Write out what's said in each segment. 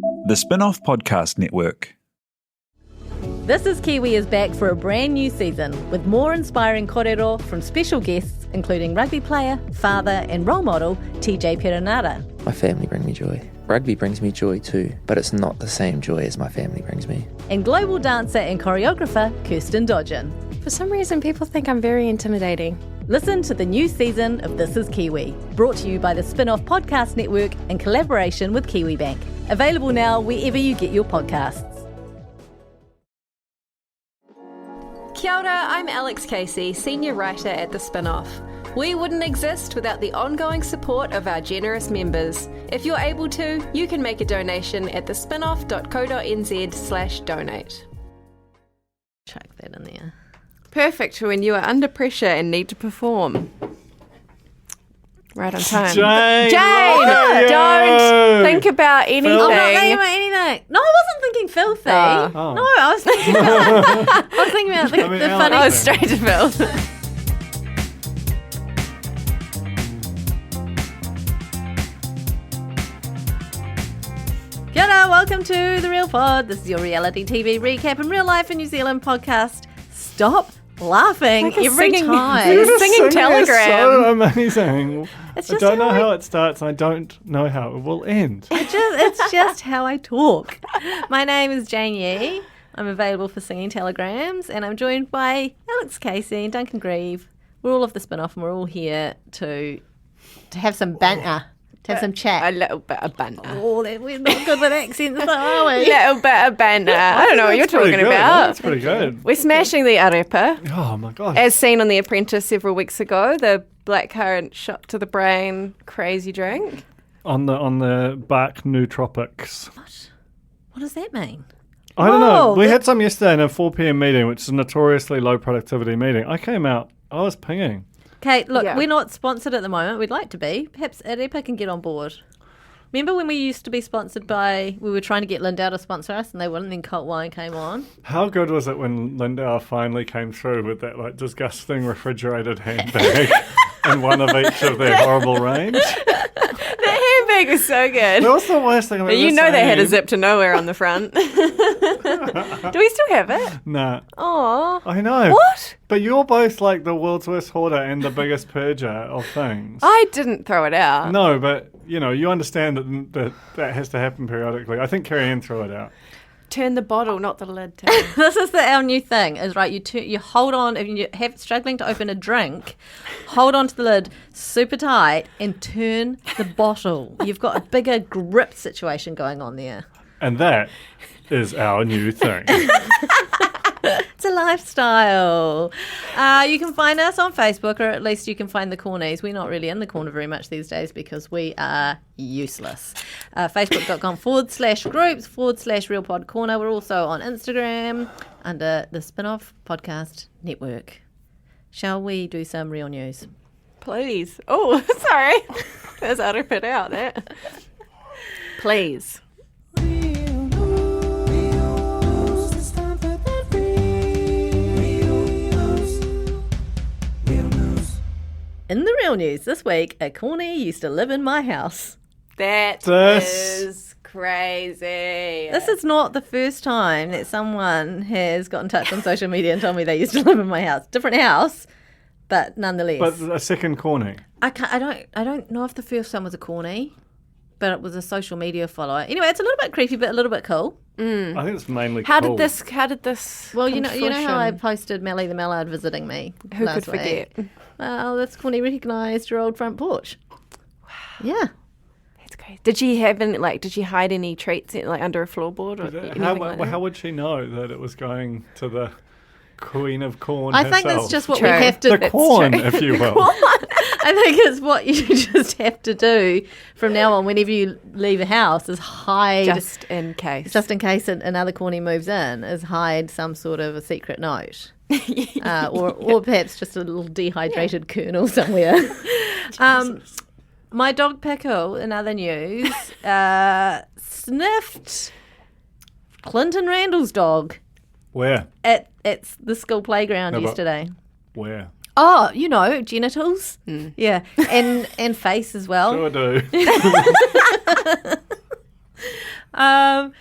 The Spin-off Podcast Network. This is Kiwi is back for a brand new season with more inspiring kōrero from special guests including rugby player, father and role model TJ Perenara. My family bring me joy. Rugby brings me joy too, but it's not the same joy as my family brings me. And global dancer and choreographer Kirsten Dodgen. For some reason, people think I'm very intimidating. Listen to the new season of This is Kiwi, brought to you by the Spin-off Podcast Network in collaboration with KiwiBank. Available now wherever you get your podcasts. Kia ora, I'm Alex Casey, senior writer at The Spin-off. We wouldn't exist without the ongoing support of our generous members. If you're able to, you can make a donation at thespinoff.co.nz/donate. Chuck that in there. Perfect for when you are under pressure and need to perform. Right on time. Jane, don't think about anything. I'm not thinking about anything. No, I wasn't thinking filthy. Oh. No, I was thinking about, the funny. Oh, straight to Phil. Kia ora, welcome to The Real Pod. This is your reality TV recap in real life in New Zealand podcast. Stop laughing Like a every singing- time. Singing telegram. So amazing. It's I just don't know how how it starts. I don't know how it will end. It's just how I talk. My name is Jane Yee. I'm available for singing telegrams, and I'm joined by Alex Casey and Duncan Grieve. We're all of the spin-off, and we're all here to have some banter, to have some A chat. little bit of banter. Oh, we're not good with accents, though, are we? Little bit of banter. I don't know what you're Pretty talking good. about. That's pretty good. We're smashing the arepa. Oh my god. As seen on The Apprentice several weeks ago, the blackcurrant shot to the brain, crazy drink. On the back nootropics. What does that mean? I don't know. Whoa, We had some yesterday in a 4 p.m. meeting, which is a notoriously low productivity meeting. I came out. I was pinging. Okay, look, Yeah. we're not sponsored at the moment. We'd like to be. Perhaps Arepa can get on board. Remember when we used to be sponsored by, we were trying to get Lindau to sponsor us and they wouldn't, then Cult Wine came on. How good was it when Lindau finally came through with that like disgusting refrigerated handbag in one of each of their horrible range? The handbag was so good. That was the worst thing I've ever You know they had a seen. zip to nowhere on the front. Do we still have it? Nah. Oh, I know. what? But you're both like the world's worst hoarder and the biggest purger of things. I didn't throw it out. No, but you know, you understand that has to happen periodically. I think Carrie Ann threw it out. Turn the bottle, not the lid. Tim. This is our new thing, is right, you hold on, if you're struggling to open a drink, hold on to the lid super tight and turn the bottle. You've got a bigger grip situation going on there. And that is our new thing. It's a lifestyle. You can find us on Facebook, or at least you can find the Cornies. We're not really in the corner very much these days because we are useless. Facebook.com/groups/Real Pod Corner. We're also on Instagram under the Spin-off Podcast Network. Shall we do some real news? Please. Oh, sorry. There's how to put out there. Please. In the real news this week, a Cornie used to live in my house. That This- is crazy. This is not the first time that someone has got in touch on social media and told me they used to live in my house. Different house, but nonetheless. But a second corny. I don't know if the first one was a Cornie, but it was a social media follower. Anyway, it's a little bit creepy, but a little bit cool. I think it's mainly How cool. did this Well, come you to know how I fruition? posted Melly the Mallard visiting me. Who last could forget? week? Well, that's Cornie recognised your old front porch. Wow. Yeah. That's crazy. Did she have any, did she hide any treats under a floorboard or anything like that? How would she know that it was going to the Queen of Corn I herself? think that's just what True. we have to. the corn, if you will. I think it's what you just have to do from now on. Whenever you leave a house, is hide Just in case. just in case another Cornie moves in, is hide some sort of a secret note. Or perhaps just a little dehydrated kernel somewhere. My dog Pickle, in other news, sniffed Clinton Randall's dog Where? at the school playground No, but- yesterday. Where? Oh, genitals. Yeah, and face as well. Sure do. And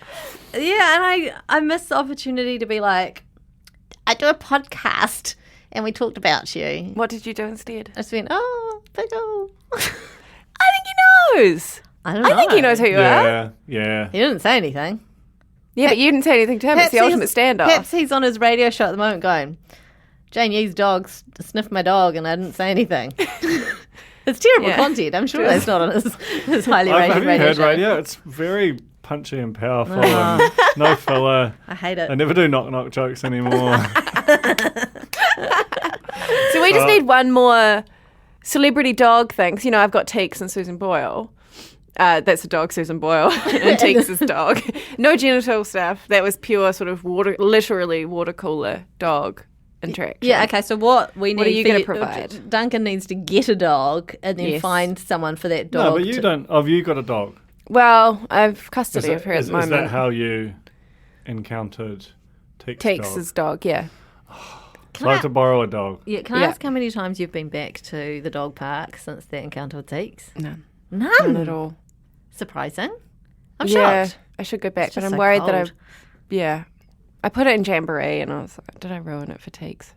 I missed the opportunity to be like, I do a podcast and we talked about you. What did you do instead? I just went, oh, pickle. I think he knows. I don't know. I think he knows who you are. Yeah. He didn't say anything. Yeah, but you didn't say anything to him. It's the ultimate standoff. Perhaps he's on his radio show at the moment going, Jane Yee's dog sniffed my dog and I didn't say anything. It's terrible content. I'm sure that's not on his highly rated Have you radio heard show. radio? It's very punchy and powerful and no filler. I hate it. I never do knock-knock jokes anymore. So we just need one more celebrity dog thing. 'Cause, I've got Teeks and Susan Boyle. That's the dog, Susan Boyle, and Teeks' dog. No genital stuff. That was pure sort of literally water cooler dog interaction. Yeah, okay, so what we need... What are you going to provide? Duncan needs to get a dog and then find someone for that dog. No, but you don't. Have you got a dog? Well, I've custody of her at the Is moment. that how you encountered Teeks' dog, yeah. So I had to borrow a dog. Yeah, can I ask how many times you've been back to the dog park since that encounter with Teeks? None. None at all. Surprising. I'm Yeah, shocked. I should go back, It's but just I'm so worried cold. I put it in Jamboree and I was like, did I ruin it for Teeks?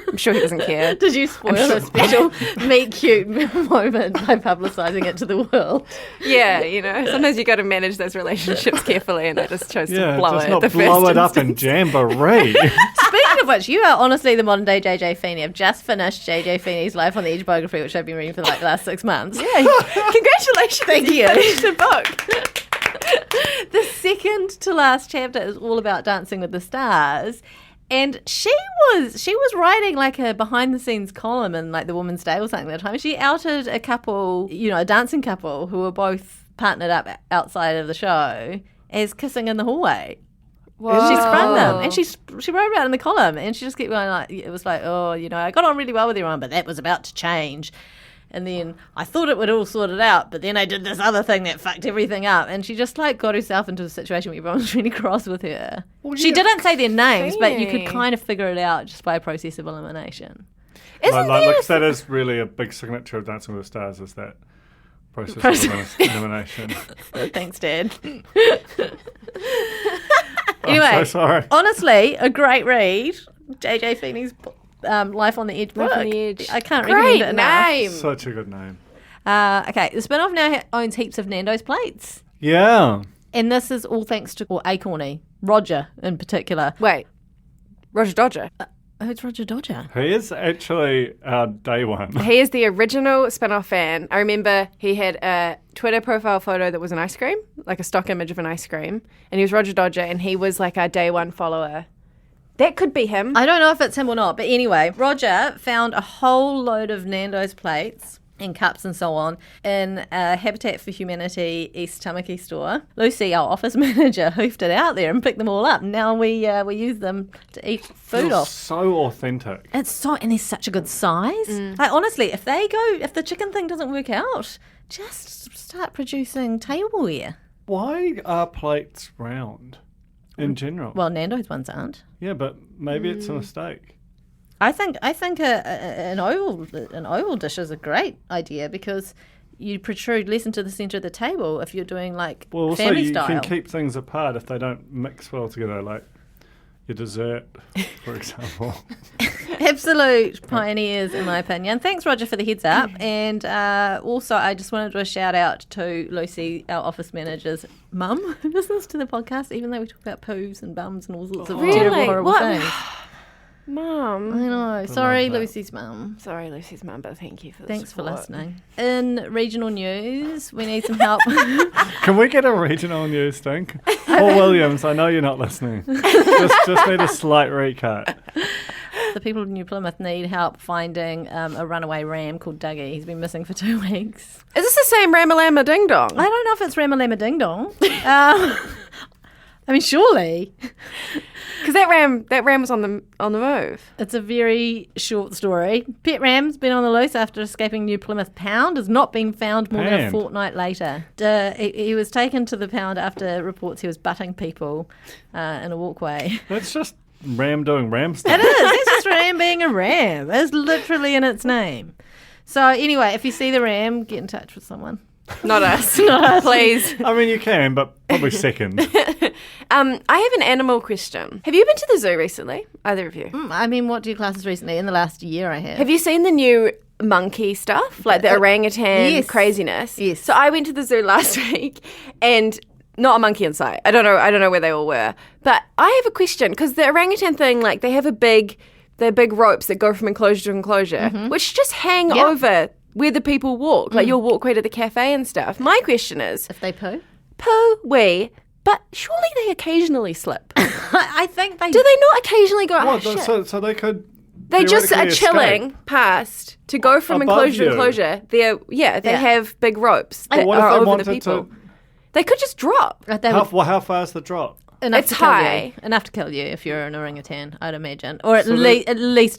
I'm sure he doesn't care. Did you spoil a special meet cute moment by publicising it to the world? Yeah, sometimes you got to manage those relationships carefully, and I just chose to blow just it. not the blow first it up in instance. Jamboree. Speaking of which, you are honestly the modern day JJ Feeney. I've just finished JJ Feeney's Life on the Edge biography, which I've been reading for the last 6 months. Yeah, congratulations! Thank you. Finished the book. The second to last chapter is all about Dancing with the Stars. And she was writing like a behind the scenes column in like the Woman's Day or something at the time. She outed a couple, a dancing couple who were both partnered up outside of the show as kissing in the hallway. Whoa. She sprung them, and she wrote about it in the column, and she just kept going like, it was like, I got on really well with everyone, but that was about to change. And then I thought it would all sort it out, but then I did this other thing that fucked everything up. And she just like got herself into a situation where everyone was really cross with her. Well, she didn't say their names, but you could Really? kind of figure it out just by a process of elimination. That is really a big signature of Dancing with the Stars, is that process of elimination. Thanks, Dad. I'm Anyway, so sorry. honestly, a great read. JJ Feeney's Life on the Edge book. Life on the Edge. I can't Great recommend it enough. name. Such a good name. Okay, the spin-off now owns heaps of Nando's plates. Yeah. And this is all thanks to Acorny, Roger in particular. Wait, Roger Dodger. Who's Roger Dodger? He is actually our day one. He is the original spin-off fan. I remember he had a Twitter profile photo that was an ice cream, like a stock image of an ice cream, and he was Roger Dodger, and he was like our day one follower. That could be him. I don't know if it's him or not, but anyway, Roger found a whole load of Nando's plates and cups and so on in a Habitat for Humanity East Tamaki store. Lucy, our office manager, hoofed it out there and picked them all up. Now we use them to eat food Feels off. so authentic. It's so, and they're such a good size. Like honestly, if the chicken thing doesn't work out, just start producing tableware. Why are plates round in general? Well, Nando's ones aren't. Yeah, but maybe it's a mistake. I think an oval dish is a great idea because you protrude less into the centre of the table if you're doing like Well, also family you style. can keep things apart if they don't mix well together, like your dessert, for example. Absolute pioneers, in my opinion. Thanks, Roger, for the heads up. And also, I just wanted to do a shout out to Lucy, our office manager's mum, who listens to the podcast, even though we talk about poos and bums and all sorts of Really? terrible, horrible What? things. Mum. I know. Sorry, that. Lucy's mum. Sorry, Lucy's mum, but thank you for the Thanks for support. listening. In regional news, we need some help. Can we get a regional news thing? Paul Williams, I know you're not listening. Just need a slight recut. The people of New Plymouth need help finding a runaway ram called Dougie. He's been missing for 2 weeks. Is this the same Ramalama Ding Dong? I don't know if it's Ramalama Ding Dong. I mean, surely. Because that ram was on the move. It's a very short story. Pet ram's been on the loose after escaping New Plymouth Pound, has not been found more than a Pound? fortnight later. He was taken to the pound after reports he was butting people in a walkway. That's just Ram doing Ram stuff. It is. It's just ram being a ram. It's literally in its name. So anyway, if you see the ram, get in touch with someone. Not us. Please. I mean, you can, but probably second. I have an animal question. Have you been to the zoo recently? Either of you? I mean, what do you classes recently? In the last year I have. Have you seen the new monkey stuff? Like the orangutan Yes. craziness? Yes. So I went to the zoo last week and not a monkey in sight. I don't know where they all were. But I have a question because the orangutan thing, like they have they're big ropes that go from enclosure to enclosure, which just hang over where the people walk, like your walkway to the cafe and stuff. My question is, If they poo? wee, but surely they occasionally slip. I think they Do they not occasionally go, oh, What? shit. So they could. They just are theoretically chilling escape. past to go from Above enclosure to you. enclosure. They have big ropes that But what if are they over the wanted people. to? They could just drop. They would How far is the drop? enough It's to kill high. you. Enough to kill you if you're an orangutan, I'd imagine. Or at So least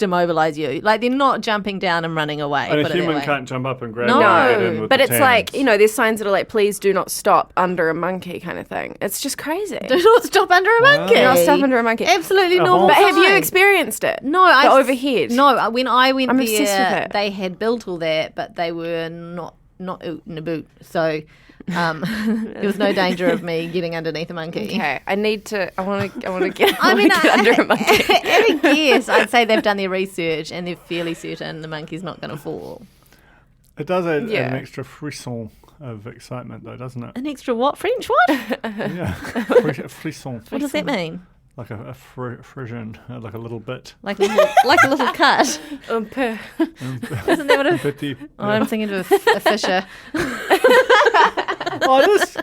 immobilise you. Like, they're not jumping down and running away. And a put it that human way. can't jump up and grab No. it and get in with But the it's like, tans. there's signs that are like, please do not stop under a monkey kind of thing. It's just crazy. Do not stop under a monkey. Do not stop under a monkey. Absolutely A normal. whole- But have you time. experienced it? No, I The overhead? No, when I went I'm there, obsessed with it. they had built all that, but they were not oot in a boot. So there was no danger of me getting underneath a monkey. Okay, I want to get, I mean, get under a monkey. at a guess, I'd say they've done their research and they're fairly certain the monkey's not going to fall. It does add Yeah. an extra frisson of excitement, though, doesn't it? An extra what? French what? Yeah, frisson. What does that mean? Like a frisson, like a little bit. Like a little cut. Isn't that what a... Petit. Oh, I'm thinking of a fisher. Oh, it is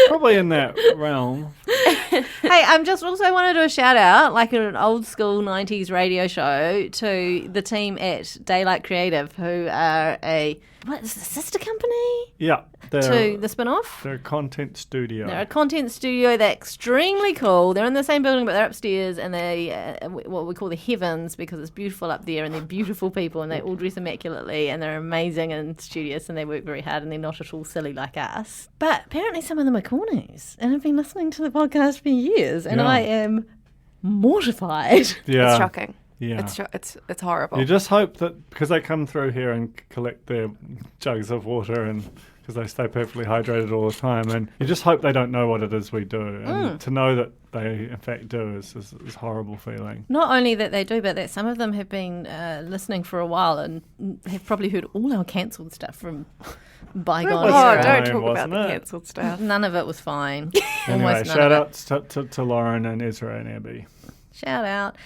probably in that realm. Hey, I'm just also want to do a shout out, like an old school 90s radio show, to the team at Daylight Creative, who are a sister company Yeah, to they're the spin-off. a content studio. They're a content studio. They're extremely cool. They're in the same building, but they're upstairs, and they what we call the heavens, because it's beautiful up there, and they're beautiful people, and they all dress immaculately, and they're amazing and studious, and they work very hard, and they're not at all silly like us. But apparently, some of them are cornies, and I've been listening to the podcast for years, and Yeah. I am mortified. Yeah, It's shocking. Yeah. It's horrible. You just hope that because they come through here and collect their jugs of water, and because they stay perfectly hydrated all the time, and you just hope they don't know what it is we do, and to know that they in fact do is a horrible feeling. Not only that they do, but that some of them have been listening for a while and have probably heard all our cancelled stuff from bygone was Oh, era. fine, don't talk about wasn't the it? cancelled stuff. None of it was fine. Anyway, Almost none shout of it. out to Lauren and Ezra and Abby. Shout out.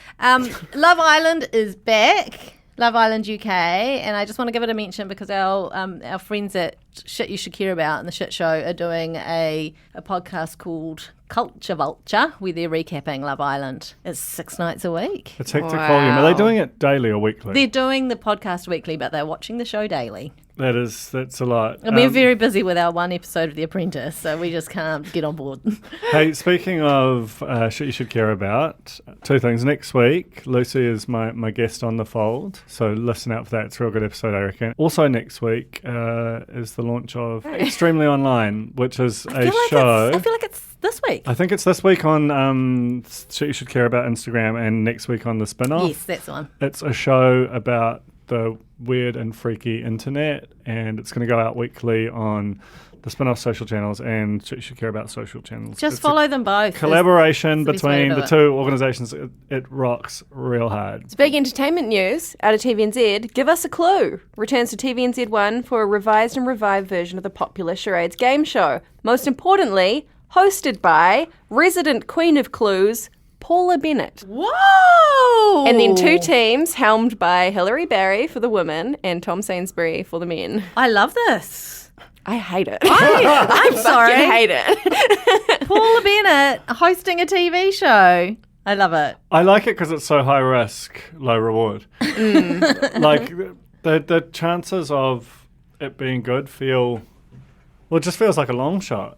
Love Island is back. Love Island UK, and I just want to give it a mention because our friends at Shit You Should Care About and the Shit Show are doing a podcast called Culture Vulture, where they're recapping Love Island. It's 6 nights a week. It's hectic volume. Are they doing it daily or weekly? They're doing the podcast weekly, but they're watching the show daily. That's a lot. And we're very busy with our one episode of The Apprentice, so we just can't get on board. Hey, speaking of shit you should care about, 2 things. Next week, Lucy is my guest on The Fold, so listen out for that. It's a real good episode, I reckon. Also next week is the launch of Extremely Online, which is a show. I feel like it's this week. I think it's this week on Shit You Should Care About Instagram and next week on the spin-off. Yes, that's the one. It's a show about the weird and freaky internet, and it's going to go out weekly on the spin-off social channels and Shit You Should Care About social channels. Just It's follow them both. collaboration It's the best way to between do the it. two organisations. It rocks real hard. Big entertainment news out of TVNZ. Give us a clue. Returns to TVNZ1 for a revised and revived version of the popular Charades game show. Most importantly, hosted by resident queen of clues, Paula Bennett. Whoa! And then 2 teams helmed by Hilary Barry for the women and Tom Sainsbury for the men. I love this. I hate it. I'm sorry. I hate it. Paula Bennett hosting a TV show. I love it. I like it because it's so high risk, low reward. Like the chances of it being good it just feels like a long shot.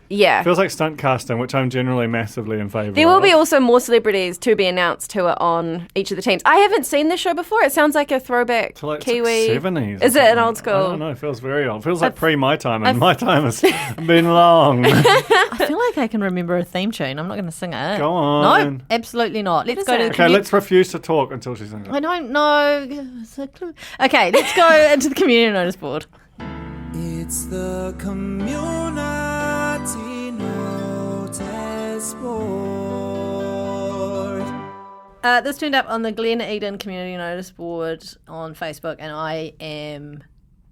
Yeah. Feels like stunt casting, which I'm generally massively in favour of. There will be also more celebrities to be announced who are on each of the teams. I haven't seen this show before. It sounds like a throwback to like Kiwi. 70s. Is or it an something. old school? I don't know. It feels very old. It feels like pre my time, and my time has been long. I feel like I can remember a theme tune. I'm not going to sing it. Go on. No, absolutely not. Let's is go to it? the Okay, let's refuse to talk until she sings I it. don't know. Okay, let's go into the community notice board. It's It's the community notice board. This turned up on the Glen Eden community notice board on Facebook, and I am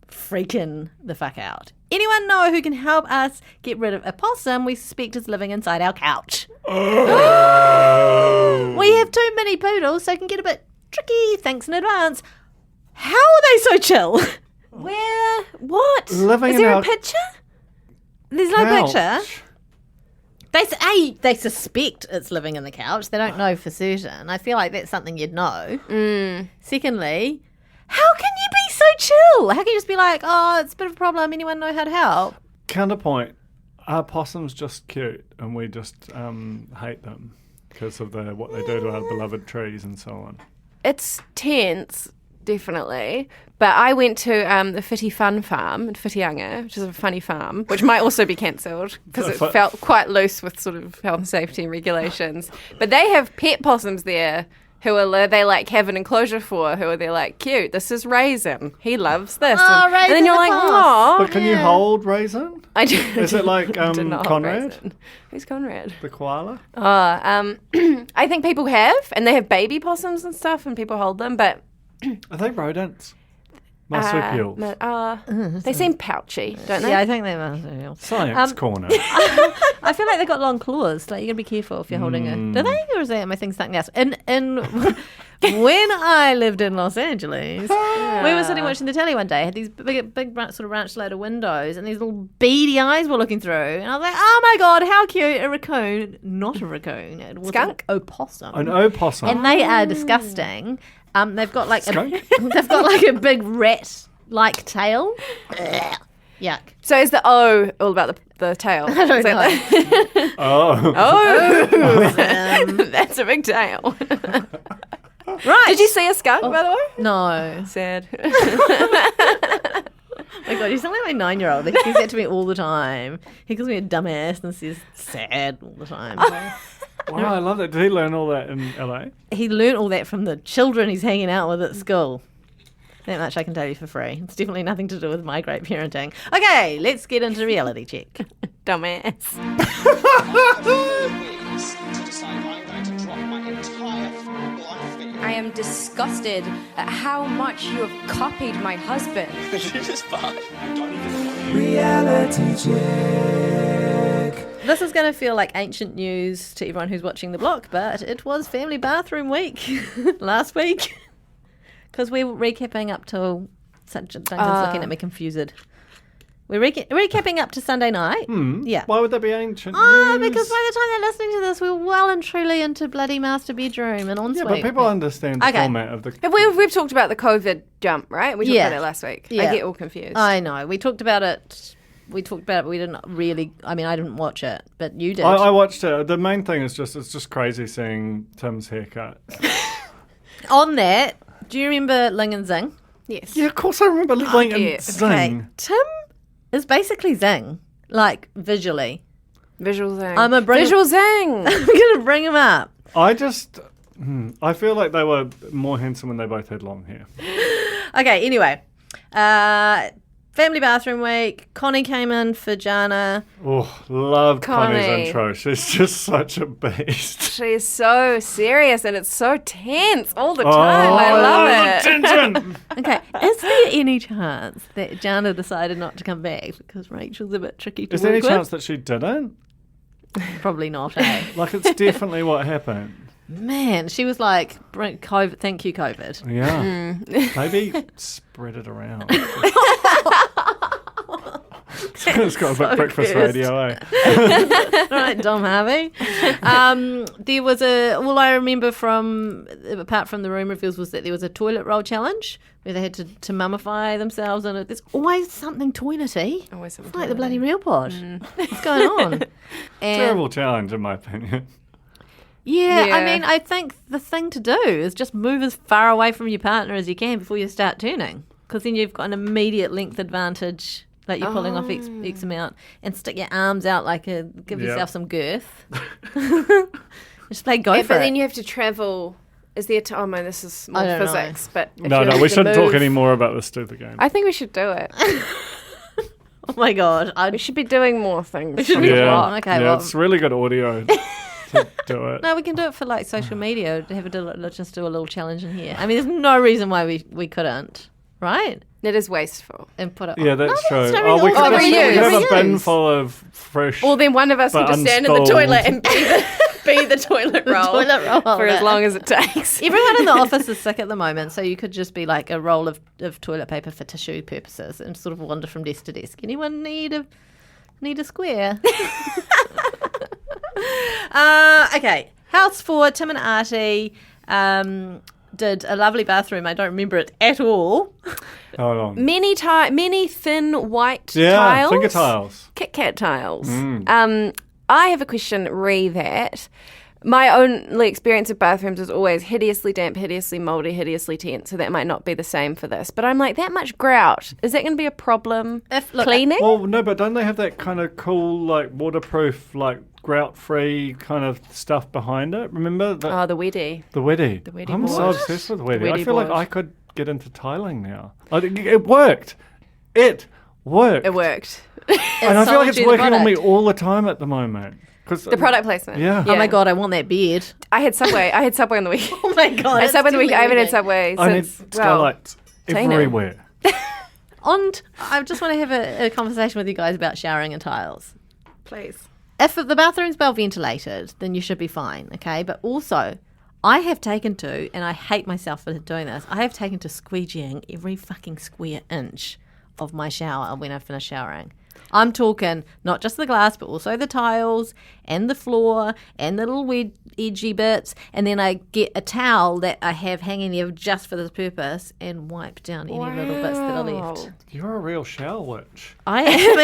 freaking the fuck out. Anyone know who can help us get rid of a possum we suspect is living inside our couch? We have too many poodles, so it can get a bit tricky. Thanks in advance. How are they so chill? Where? What? Living Is in there our a picture? There's no couch. picture. They suspect it's living in the couch. They don't know for certain. I feel like that's something you'd know. Secondly, how can you be so chill? How can you just be like, oh, it's a bit of a problem. Anyone know how to help? Counterpoint. Are possums just cute and we just hate them because of what they do to our beloved trees and so on? It's tense, definitely. But I went to the Whiti Fun Farm in Whitianga, which is a funny farm, which might also be cancelled because it felt quite loose with sort of health and safety and regulations. But they have pet possums there who are they like have an enclosure for, who are they're like, cute, this is Raisin. He loves this. Oh, and Raisin then you're the like, boss. oh. But can you hold Raisin? I do. Is it like did not hold Conrad? Raisin. Who's Conrad? The koala? I think people have, and they have baby possums and stuff, and people hold them, but Are they rodents? Marsupials. they seem pouchy, don't they? Yeah, I think they must be. Science corner. I feel like they've got long claws. Like, you gotta be careful if you're holding it. Do they? Or is that my thing something else? And when I lived in Los Angeles, we were sitting watching the telly one day. Had these big sort of ranch load of windows, and these little beady eyes were looking through. And I was like, oh my god, how cute! A raccoon, not a raccoon. It was Skunk? an opossum. An opossum. And they are disgusting. They've got like Skunk? they've got like a big rat-like tail. Yuck. So is the O all about the tail? I don't know. That's a big tail. Right. Did you see a skunk, by the way? No. Sad. Oh my god, you sound like my 9-year-old. He says that to me all the time. He calls me a dumbass and says sad all the time. Wow, I love that. Did he learn all that in LA? He learnt all that from the children he's hanging out with at school. That much I can tell you for free. It's definitely nothing to do with my great parenting. Okay, let's get into reality check. Dumbass. I am disgusted at how much you have copied my husband. Reality check. This is going to feel like ancient news to everyone who's watching The Block, but it was family bathroom week last week. Because we're recapping up till... Duncan's looking at me confused. We're recapping up to Sunday night. Yeah. Why would that be ancient Oh, news? because by the time they're listening to this, we're well and truly into bloody master bedroom and ensuite. Yeah, but people understand the Okay. format of the... But we've talked about the COVID jump, right? We talked Yeah. about it last week. Yeah. I get all confused. I know. We talked about it. We didn't really... I mean, I didn't watch it, but you did. I watched it. The main thing is it's just crazy seeing Tim's haircut. On that, do you remember Ling and Zing? yes. Yeah, of course I remember Ling yeah. and Zing. Okay. Tim is basically Zing, like visually. Visual zing. Visual zing. I'm going to bring him up. I just... I feel like they were more handsome when they both had long hair. Okay, anyway. Family bathroom week. Connie came in for Jana. Oh, love Connie's Connie. intro. She's just such a beast. She's so serious and it's so tense all the time. I love it. Tension. Okay, is there any chance that Jana decided not to come back because Rachel's a bit tricky to Is there any work with? chance that she didn't? Probably not, eh? Like, it's definitely what happened. Man, she was like, COVID, thank you, COVID. Yeah. Maybe spread it around. It's got a bit breakfast cursed. radio, eh? All right, Dom Harvey. There was all I remember from, apart from the room reveals, was that there was a toilet roll challenge where they had to mummify themselves, and there's always something toilety. Always something It's like the toilety. bloody real pod. What's going on? And Terrible challenge, in my opinion. Yeah, Yeah. I mean, I think the thing to do is just move as far away from your partner as you can before you start turning, because then you've got an immediate length advantage. Like you're pulling off X amount, and stick your arms out give Yep. yourself some girth. Just play go for But it. then you have to travel. Is there oh man, this is more I don't know. physics. But if No, you have we to shouldn't talk move- any more about this stupid game. I think we should do it. Oh my god. We should be doing more things. We should be Yeah, okay, yeah, well. it's really good audio to do it. No, we can do it for like social media. Let's just do a little challenge in here. I mean, there's no reason why we couldn't, right? It is wasteful. And put it. Yeah, on. that's No, true. no, Oh, we no, could reuse. have a bin reuse. full of fresh. Well, then one of us But can just stand in the unstalled. toilet and be the toilet roll, toilet roll for as holder. long as it takes. Everyone in the office is sick at the moment, so you could just be like a roll of toilet paper for tissue purposes and sort of wander from desk to desk. Anyone need a square? Okay, house 4, Tim and Artie did a lovely bathroom. I don't remember it at all. Hold on. Many thin white Yeah, tiles. finger tiles. Kit Kat tiles. I have a question re that. My only experience of bathrooms is always hideously damp, hideously mouldy, hideously tense, so that might not be the same for this. But I'm like, that much grout, is that going to be a problem cleaning? Well, no, but don't they have that kind of cool, like waterproof, like grout-free kind of stuff behind it? Remember the Weddy. the Weddy? The Weddy I'm so board. obsessed with Weddy. The I Weddy feel like board. I could get into tiling now. I think it worked. It worked. It worked. And I feel like it's sold you the working on me product. all the time at the moment. The product placement. Yeah. Oh my god, I want that beard. I had Subway on the week. Oh my god. I had Subway on the week. I haven't had Subway. Subway I need since, skylights Tina. everywhere. And I just want to have a conversation with you guys about showering and tiles. please. If the bathroom's well ventilated, then you should be fine, okay? But also, I have taken to, and I hate myself for doing this, I have taken to squeegeeing every fucking square inch of my shower when I finish showering. I'm talking not just the glass, but also the tiles and the floor and the little weird edgy bits. And then I get a towel that I have hanging there just for this purpose and wipe down any little bits that are left. You're a real shower witch. I am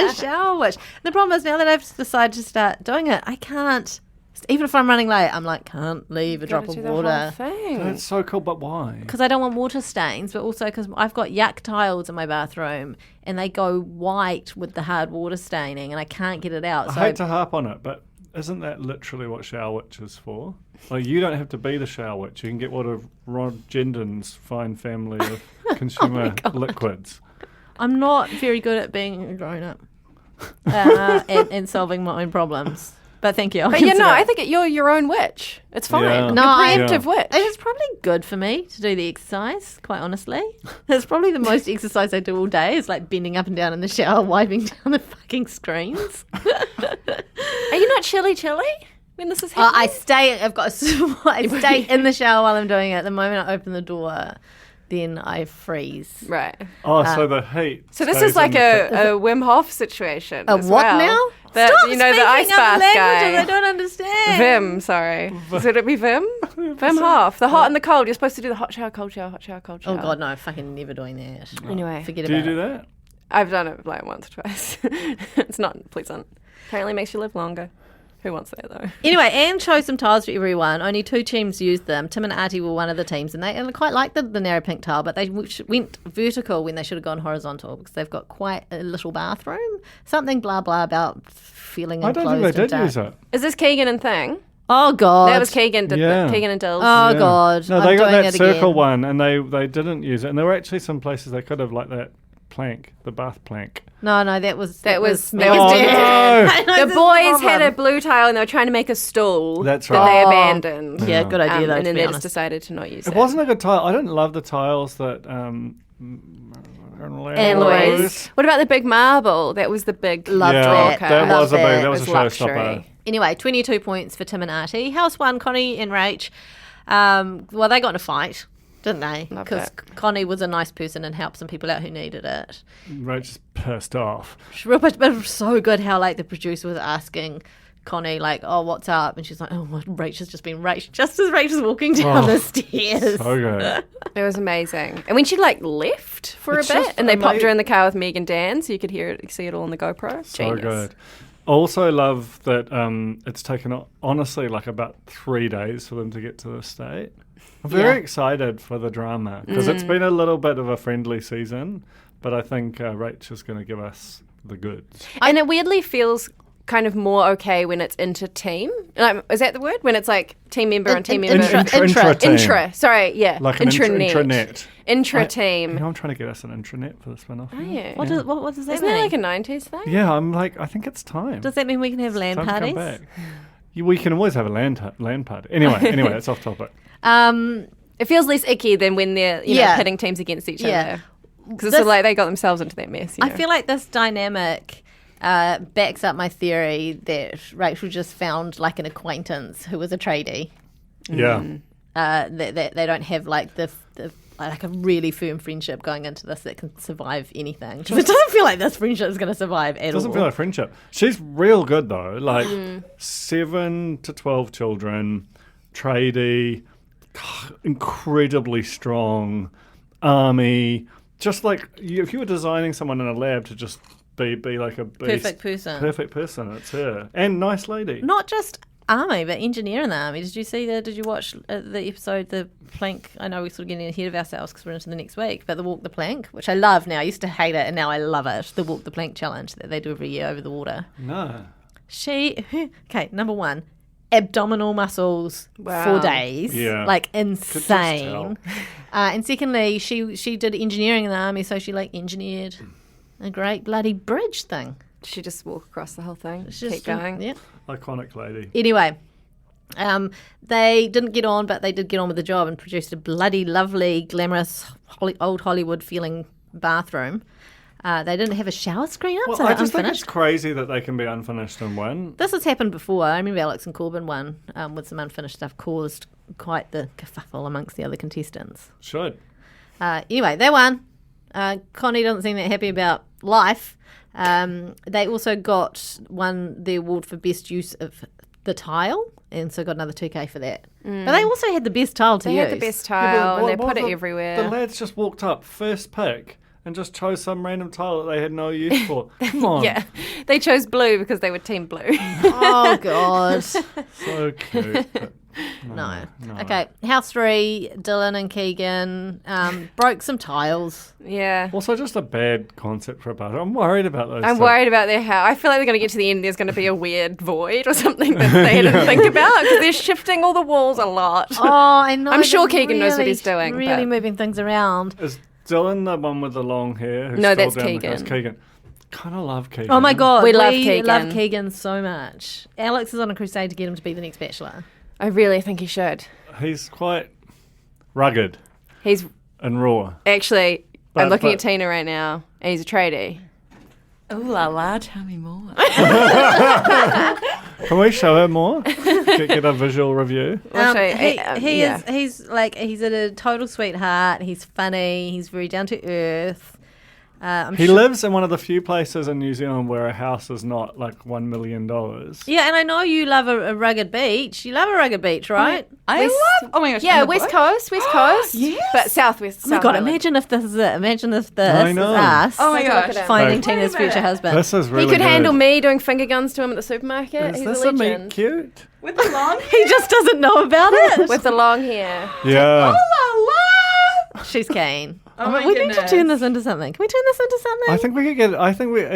a shower witch. The problem is now that I've decided to start doing it, I can't. Even if I'm running late, I'm like, can't leave a drop of water. That's so cool, but why? Because I don't want water stains, but also because I've got yuck tiles in my bathroom and they go white with the hard water staining and I can't get it out. I So hate to harp on it, but isn't that literally what shower witch is for? Like, you don't have to be the shower witch. You can get one of Rod Jenden's fine family of consumer liquids. I'm not very good at being a grown-up and solving my own problems. But thank you. But I think you're your own witch. It's fine. Yeah. No, You're preemptive witch. It's probably good for me to do the exercise, quite honestly. It's probably the most exercise I do all day is like bending up and down in the shower, wiping down the fucking screens. Are you not chilly when this is happening? I stay in the shower while I'm doing it. The moment I open the door, then I freeze. Right. Oh, so the heat. So this stays is like in the a Wim Hof situation. A as what well. now? The, Stop you know, the speaking ice other bath languages. guy. I don't understand. Vim, sorry. Should it be Vim? Vim Hof. The hot and the cold. You're supposed to do the hot shower, cold shower, hot shower, cold shower. Oh god, no! fucking never doing that. Anyway. Forget Do about you do it. that? I've done it like once or twice. It's not pleasant. Apparently makes you live longer. Who wants that though? Anyway, Anne chose some tiles for everyone. Only 2 teams used them. Tim and Artie were one of the teams, and they quite liked the narrow pink tile, but they went vertical when they should have gone horizontal because they've got quite a little bathroom. Something blah blah about feeling I enclosed. don't think they and did dark. use it. Is this Keegan and Thing? Oh god, That was Keegan. Yeah. Keegan and Dills. Oh Yeah. god, No, I'm they got doing that it circle again. one, and they didn't use it. And there were actually some places they could have, like that plank, the bath plank. No, that was That was me. Dan. I know, The this is boys had a problem. blue tile and they were trying to make a stool That's that right. they Oh. abandoned. Yeah, good idea though. And to then be they just honest. decided to not use it. It wasn't a good tile. I didn't love the tiles that. And Louise. What about the big marble? That was the big Loved Yeah, that. that Loved was a big. that. That was a It was showstopper. luxury. Anyway, 22 points for Tim and Artie. House 1, Connie and Rach. Well, they got in a fight, didn't they? Love Because that. Connie was a nice person and helped some people out who needed it. Rach just pissed off. But it was so good how like the producer was asking Connie like, "Oh, what's up?" And she's like, "Oh, well, Rach has just been Rach." Just as Rach was walking down the stairs. So good. It was amazing. And when she left for It's a bit just and they popped her amazing. in the car with Meg and Dan so you could see it all on the GoPro. So Genius. good. Also love that it's taken honestly like about 3 days for them to get to this state. I'm very excited for the drama because it's been a little bit of a friendly season, but I think Rach is going to give us the goods. And it weirdly feels kind of more okay when it's inter-team. Like, is that the word? When it's like team member and team member? Intra-team. Intra. Sorry, yeah. Like an intranet. Intra-team. I'm trying to get us an intranet for the spin-off. Oh, yeah. What does that Isn't mean? that like a 90s thing? Yeah, I think it's time. Does that mean we can have land Time to come parties? back. We can always have a land party. Anyway, it's off topic. It feels less icky than when they're pitting teams against each other. Because it's sort of like they got themselves into that mess. I feel like this dynamic backs up my theory that Rachel just found like an acquaintance who was a tradie. Yeah. That they don't have like the like a really firm friendship going into this that can survive anything. 'Cause it doesn't feel like this friendship is going to survive at all. It doesn't feel like friendship. She's real good though. Like 7 to 12 children, tradie, incredibly strong, army. Just like if you were designing someone in a lab to just be like a beast, perfect person, it's her. And nice lady. Not just army, but engineer in the army. Did you watch the episode, the plank? I know we're sort of getting ahead of ourselves because we're into the next week, but the walk the plank, which I love now. I used to hate it and now I love it. The walk the plank challenge that they do every year over the water. No. Number one, abdominal muscles for days. Yeah. Like insane. And secondly, she did engineering in the army, so she like engineered a great bloody bridge thing. She just walk across the whole thing. Keep going. Yeah. Iconic lady. Anyway, they didn't get on, but they did get on with the job and produced a bloody lovely, glamorous, old Hollywood feeling bathroom. They didn't have a shower screen up, so I they're just think unfinished. it's crazy that they can be unfinished and win. This has happened before. I remember Alex and Corbin won with some unfinished stuff, caused quite the kerfuffle amongst the other contestants. Should. Anyway, they won. Connie doesn't seem that happy about life. They also won the award for best use of the tile, and so got another 2K for that. But they also had the best tile to They use. had the best tile and they put it The everywhere. lads just walked up, first pick, and just chose some random tile that they had no use for. Come on. Yeah. They chose blue because they were team blue. Oh, God. So cute. but No. Okay, house 3, Dylan and Keegan broke some tiles. Yeah. Also, just a bad concept for a bathroom. I'm worried about those. I'm things. worried about their house. I feel like they're going to get to the end and there's going to be a weird void or something that they didn't think about because they're shifting all the walls a lot. Oh, I know. I'm sure they're Keegan knows what he's doing, Really but- moving things around. Is Dylan the one with the long hair? Who's No, still that's down the Keegan. coast? Keegan. Kind of love Keegan. Oh, my God. We love Keegan. love Keegan so much. Alex is on a crusade to get him to be the next Bachelor. I really think he should. He's quite rugged He's and raw. actually, I'm But- looking but- at Tina right now and he's a tradie. Oh la la, tell me more. Can we show her more? Get a visual review. We'll show you. He's a total sweetheart. He's funny. He's very down to earth. He lives in one of the few places in New Zealand where a house is not like $1 million. Yeah, and I know you love a rugged beach. You love a rugged beach, right? I love. Oh my gosh. Yeah, in the West bush? Coast, Yes. but Southwest. Oh my God, imagine if this is it. Imagine if this I is know. us Oh my Look at gosh. him. finding Hey. Tina's future husband. This is really He could good. handle me doing finger guns to him at the supermarket. Is He's this a a meet legend. cute? With the long He just doesn't know about it. With the long hair. Yeah. She's keen. Oh my we need to goodness. turn this into something. Can we turn this into something? I think we could get.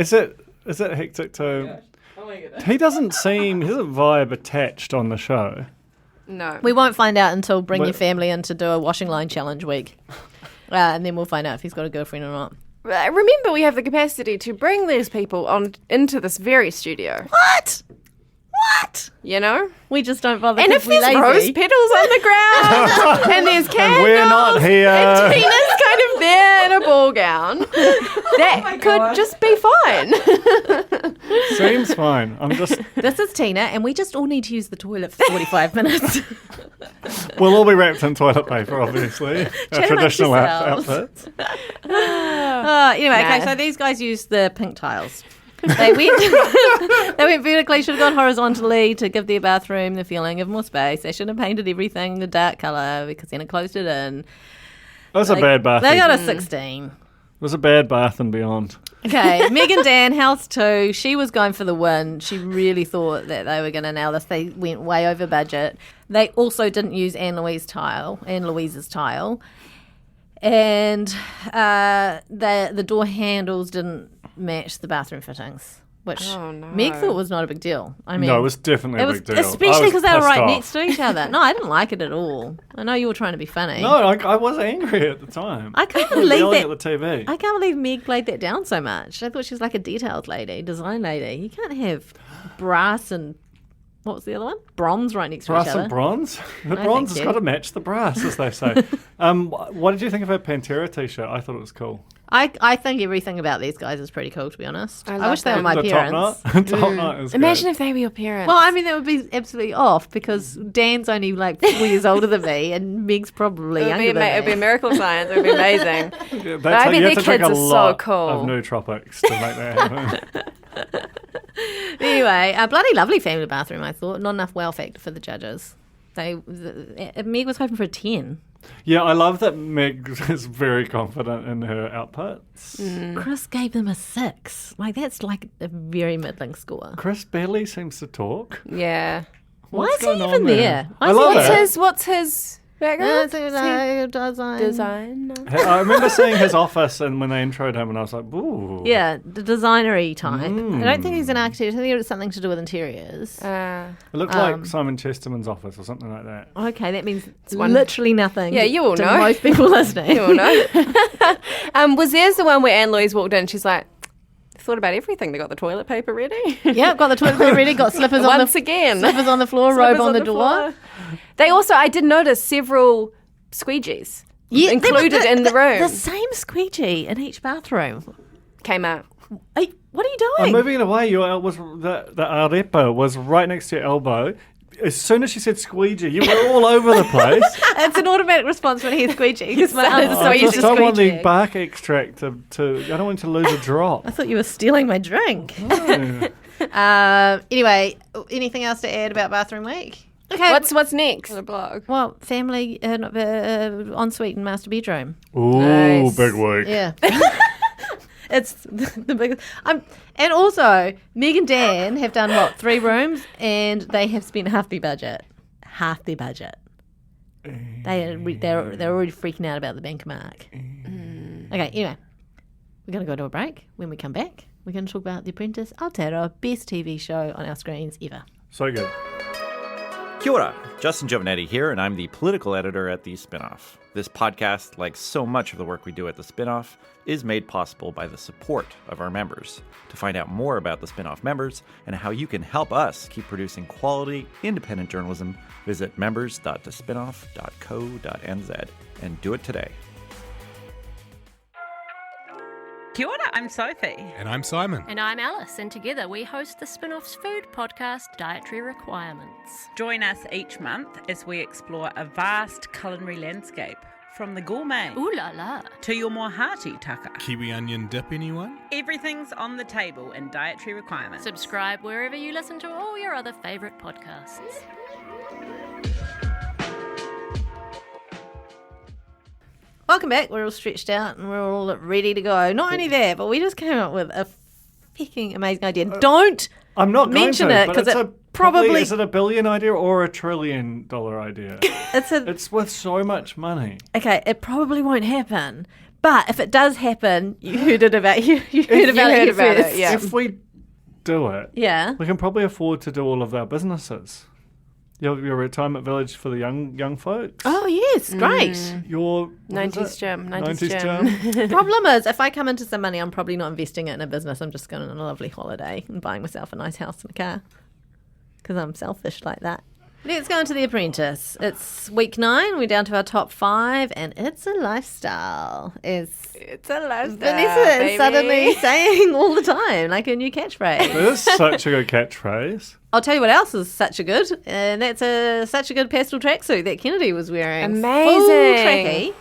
Is it hectic too? Oh my goodness. He doesn't vibe attached on the show. No. We won't find out until bring But- your family in to do a washing line challenge week. And then we'll find out if he's got a girlfriend or not. Remember, we have the capacity to bring these people on into this very studio. What? You know? We just don't bother And if because we're there's lazy. rose petals on the ground and there's candles We're not here. and Tina's kind of there in a ball gown, that could God. just be fine. Seems fine. I'm just. This is Tina, and we just all need to use the toilet for 45 minutes. We'll all be wrapped in toilet paper, obviously. Our Chat traditional amongst yourselves. outfits. Anyway, okay, Nah. so these guys used the pink tiles. They went vertically, should have gone horizontally to give their bathroom the feeling of more space. They should have painted everything a dark colour because then it closed it in. It was a bad bath. They got It a 16. was a bad bath and beyond. Okay, Megan Dan, house 2. She was going for the win. She really thought that they were going to nail this. They went way over budget. They also didn't use Anne Louise's tile. And the door handles didn't match the bathroom fittings. which Oh, no. Meg thought was not a big deal. I mean, No, it was definitely a big deal. Especially because they were right pissed next to each other. No, I didn't like it at all. I know you were trying to be funny. No, I was angry at the time. I can't I was believe yelling that. at the TV. I can't believe Meg played that down so much. I thought she was like a detailed lady, design lady. You can't have brass and what was the other one? Bronze right next to each Brass other. and bronze? The No, bronze thank has you. got to match the brass, as they say. What did you think of her Pantera t-shirt? I thought it was cool. I think everything about these guys is pretty cool, to be honest. I love wish they were them. my the parents. top knot. Top knot is Imagine good. if they were your parents. Well, I mean, that would be absolutely off because Dan's only like 4 years older than me and Meg's probably it would younger be, than me. it would be a miracle science. It would be amazing. Yeah, I how bet you their have to drink kids a are so lot cool. of nootropics to make that happen. Anyway, a bloody lovely family bathroom, I thought. Not enough wow factor for the judges. Meg was hoping for a 10. Yeah, I love that Meg is very confident in her outputs. Chris gave them a 6. Like, that's like a very middling score. Chris barely seems to talk. Yeah. Why What's is he going on even there? I love it. What's his background? Design. Design. I remember seeing his office and when they introed him and I was like, ooh. Yeah, the designery type. I don't think he's an architect. I think it's something to do with interiors. It looked like Simon Chesterman's office or something like that. Okay, that means literally nothing. Yeah, you all to know. most people listening. You all know. Was theirs the one where Anne Louise walked in and she's like, thought about everything. They got the toilet paper ready. Yep, got the toilet paper ready, got slippers on Once the again. slippers on the floor, Slippers robe on the door. floor. They also, I did notice several squeegees included in the room. The same squeegee in each bathroom. Came out. Hey, what are you I'm doing? moving it away. The arepa was right next to your elbow. As soon as she said squeegee, you were all over the place. It's an automatic response when I hear squeegee because my arms are so I used just to don't want the squeegee. bark extract to I don't want to lose a drop. I thought you were stealing my drink. Anyway, anything else to add about bathroom week? Okay. What's next? On the blog. Well, family ensuite and master bedroom. Ooh, Nice. big week. Yeah. It's the biggest. And also, Meg and Dan have done, 3 rooms, and they have spent half their budget. Half their budget. They're already freaking out about the bank mark. Okay, anyway, we're going to go to a break. When we come back, we're going to talk about The Apprentice Aotearoa, best TV show on our screens ever. So good. Kia ora, Justin Giovanetti here, and I'm the political editor at The Spinoff. This podcast, like so much of the work we do at The Spinoff, is made possible by the support of our members. To find out more about The Spinoff members and how you can help us keep producing quality, independent journalism, visit members.thespinoff.co.nz and do it today. Kia ora, I'm Sophie. And I'm Simon. And I'm Alice, and together we host the Spinoff's food podcast, Dietary Requirements. Join us each month as we explore a vast culinary landscape, from the gourmet Ooh la la. to your more hearty tucker. Kiwi onion dip, anyone? Everything's on the table in Dietary Requirements. Subscribe wherever you listen to all your other favourite podcasts. Welcome back. We're all stretched out and we're all ready to go. Not only that, but we just came up with a fucking amazing idea. Don't I'm not going mention to, it but because it's it probably is it a $1 billion idea or $1 trillion idea? It's worth so much money. Okay, it probably won't happen. But if it does happen, you heard it about you heard about it first. yeah. If we do it, Yeah. we can probably afford to do all of our businesses. Your retirement village for the young folks. Oh yes, great. Your 90s gym. 90s gym. Problem is, if I come into some money, I'm probably not investing it in a business. I'm just going on a lovely holiday and buying myself a nice house and a car because I'm selfish like that. Let's go into The Apprentice. It's week 9. We're down to our top 5, and it's a lifestyle. It's a lifestyle, Vanessa baby. is suddenly saying all the time, like a new catchphrase. It is such a good catchphrase. I'll tell you what else is such a good, and that's such a good pastel tracksuit that Kennedy was wearing. Amazing. Full tracky.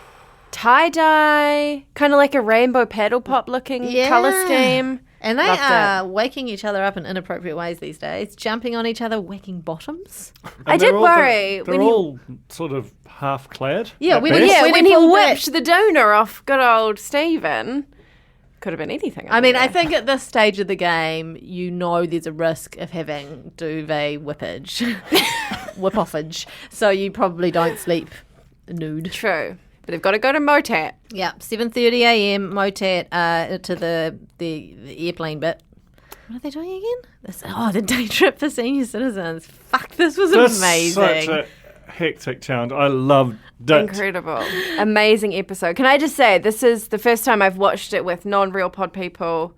Tie-dye, kind of like a rainbow paddle pop looking colour scheme. And they Loved are waking each other up in inappropriate ways these days, jumping on each other, whacking bottoms. I did worry They're all sort of half clad. Yeah, at when best. when he pulled back- whipped the donor off good old Stephen. Could have been anything. I mean, over I there. think at this stage of the game, you know there's a risk of having duvet whippage, whip-offage, so you probably don't sleep nude. True. But they've got to go to Motat. Yeah, 7:30 a.m. Motat to the airplane bit. What are they doing again? The day trip for senior citizens. Fuck, this was That's amazing. such a hectic challenge. I loved it. Incredible. Amazing episode. Can I just say, this is the first time I've watched it with non-real pod people,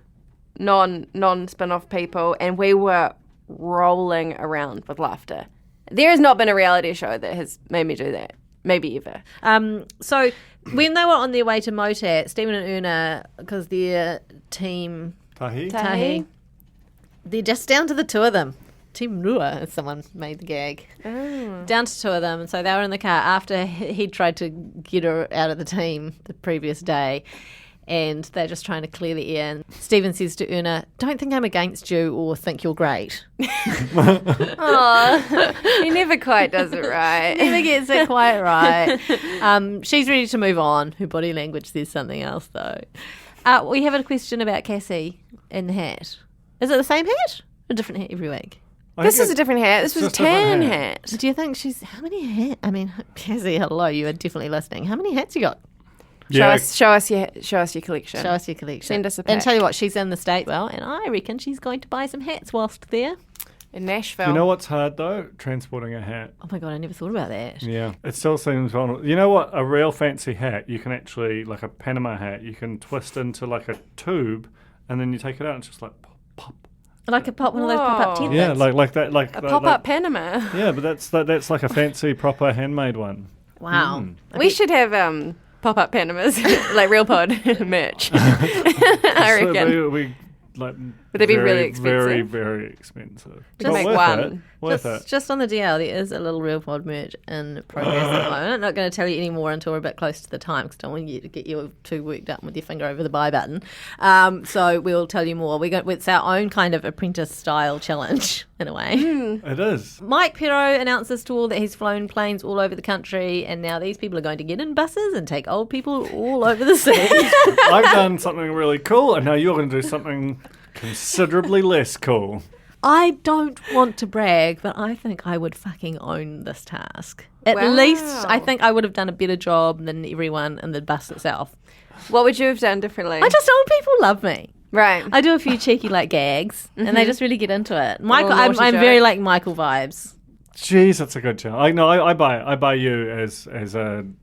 non-spin-off people, and we were rolling around with laughter. There has not been a reality show that has made me do that. Maybe ever. So when they were on their way to Motat, Stephen and Una, because their team... Tahi. They're just down to the two of them. Team Rua, as someone made the gag. Oh. Down to two of them. And so they were in the car after he tried to get her out of the team the previous day. And they're just trying to clear the air. And Stephen says to Una, don't think I'm against you or think you're great. Oh, he never quite does it right. Never gets it quite right. She's ready to move on. Her body language says something else, though. We have a question about Cassie and the hat. Is it the same hat? Or a different hat every week? This is a different hat. This was a tan hat. Do you think she's... How many hats? I mean, Cassie, hello, you are definitely listening. How many hats you got? Yeah. Show us your collection. Show us your collection. Send us a pack. And tell you what, she's in the state and I reckon she's going to buy some hats whilst there. In Nashville. You know what's hard though? Transporting a hat. Oh my God, I never thought about that. Yeah, it still seems vulnerable. You know what? A real fancy hat, you can actually, like a Panama hat, you can twist into like a tube and then you take it out and it's just like pop. Like one of those pop-up tent Yeah, things. like that. Like a pop-up Panama. Yeah, but that's like a fancy, proper handmade one. Wow. We should have pop-up Panamas, like Real Pod merch. I reckon. Would they be really expensive? Very, very expensive. Just make one. Worth it. Just on the DL, there is a little Real Pod merch in progress at the moment. I'm not going to tell you any more until we're a bit close to the time because I don't want you to get you too worked up with your finger over the buy button. So we'll tell you more. It's our own kind of apprentice-style challenge, in a way. It is. Mike Pero announces to all that he's flown planes all over the country and now these people are going to get in buses and take old people all over the city. I've done something really cool and now you're going to do something considerably less cool. I don't want to brag, but I think I would fucking own this task. At least I think I would have done a better job than everyone in the bus itself. What would you have done differently? Old people love me. Right. I do a few cheeky gags and they just really get into it. Michael, I'm very like Michael vibes. Jeez, that's a good challenge. I buy you as an